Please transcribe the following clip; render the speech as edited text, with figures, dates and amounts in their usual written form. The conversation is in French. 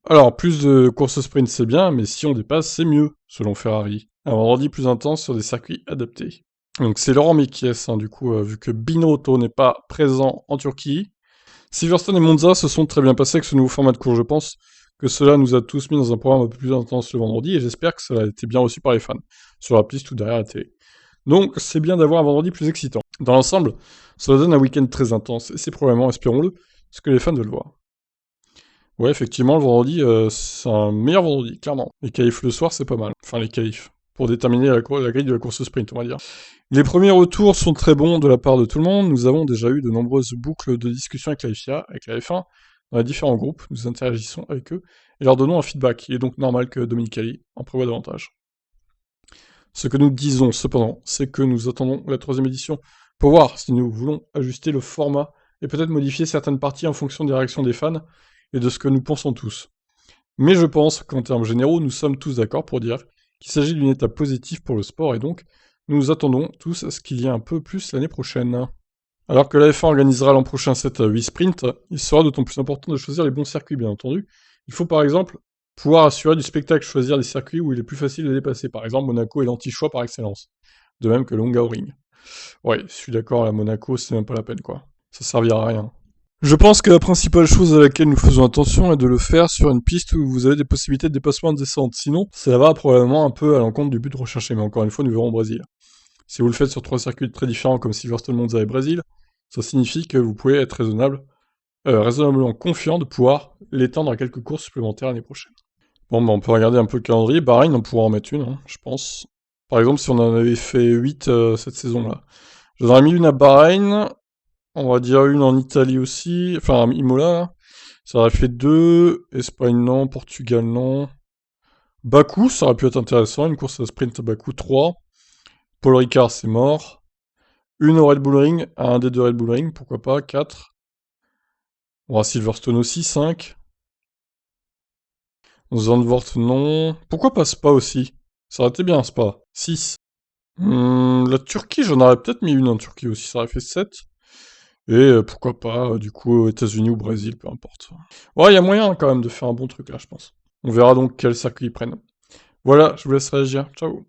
Alors, plus de courses sprint, c'est bien, mais si on dépasse, c'est mieux, selon Ferrari. Un vendredi plus intense sur des circuits adaptés. Donc c'est Laurent Mekies, hein, du coup, vu que Binotto n'est pas présent en Turquie. Silverstone et Monza se sont très bien passés avec ce nouveau format de course, je pense que cela nous a tous mis dans un programme un peu plus intense le vendredi, et j'espère que cela a été bien reçu par les fans, sur la piste ou derrière la télé. Donc c'est bien d'avoir un vendredi plus excitant. Dans l'ensemble, cela donne un week-end très intense, et c'est probablement, espérons-le, ce que les fans veulent voir. Ouais, effectivement, le vendredi, c'est un meilleur vendredi, clairement. Les qualifs le soir, c'est pas mal. Enfin, les qualifs. Pour déterminer la grille de la course sprint, on va dire. Les premiers retours sont très bons de la part de tout le monde. Nous avons déjà eu de nombreuses boucles de discussion avec la FIA, avec la F1, dans les différents groupes. Nous interagissons avec eux et leur donnons un feedback. Il est donc normal que Dominicali en prévoit davantage. Ce que nous disons cependant, c'est que nous attendons la troisième édition pour voir si nous voulons ajuster le format et peut-être modifier certaines parties en fonction des réactions des fans et de ce que nous pensons tous. Mais je pense qu'en termes généraux, nous sommes tous d'accord pour dire qu'il s'agit d'une étape positive pour le sport et donc nous attendons tous à ce qu'il y ait un peu plus l'année prochaine. Alors que la F1 organisera l'an prochain 7 à 8 sprints, il sera d'autant plus important de choisir les bons circuits, bien entendu. Il faut par exemple pouvoir assurer du spectacle, choisir des circuits où il est plus facile de dépasser. Par exemple, Monaco est l'anti-choix par excellence. De même que Hungaroring. Ouais, je suis d'accord, à Monaco, c'est même pas la peine, quoi. Ça servira à rien. Je pense que la principale chose à laquelle nous faisons attention est de le faire sur une piste où vous avez des possibilités de dépassement de descente. Sinon, ça va probablement un peu à l'encontre du but recherché, mais encore une fois, nous verrons au Brésil. Si vous le faites sur 3 circuits très différents comme Silverstone, Monza et Brésil, ça signifie que vous pouvez être raisonnablement confiant de pouvoir l'étendre à quelques courses supplémentaires l'année prochaine. Bon, bah on peut regarder un peu le calendrier. Bahreïn, on pourra en mettre une, hein, je pense. Par exemple, si on en avait fait 8 cette saison-là. J'en aurais mis une à Bahreïn, on va dire une en Italie aussi, enfin à Imola, là. Ça aurait fait 2, Espagne non, Portugal non. Bakou, ça aurait pu être intéressant, une course à sprint à Bakou 3. Paul Ricard, c'est mort. Une au Red Bull Ring, à un des deux Red Bull Ring, pourquoi pas, 4. On aura Silverstone aussi, 5. Zandvoort, non. Pourquoi pas Spa aussi? Ça aurait été bien, Spa. 6. La Turquie, j'en aurais peut-être mis une en Turquie aussi, ça aurait fait 7. Et pourquoi pas, du coup, aux États-Unis ou Brésil, peu importe. Ouais, il y a moyen quand même de faire un bon truc là, je pense. On verra donc quel circuit ils prennent. Voilà, je vous laisse réagir. Ciao.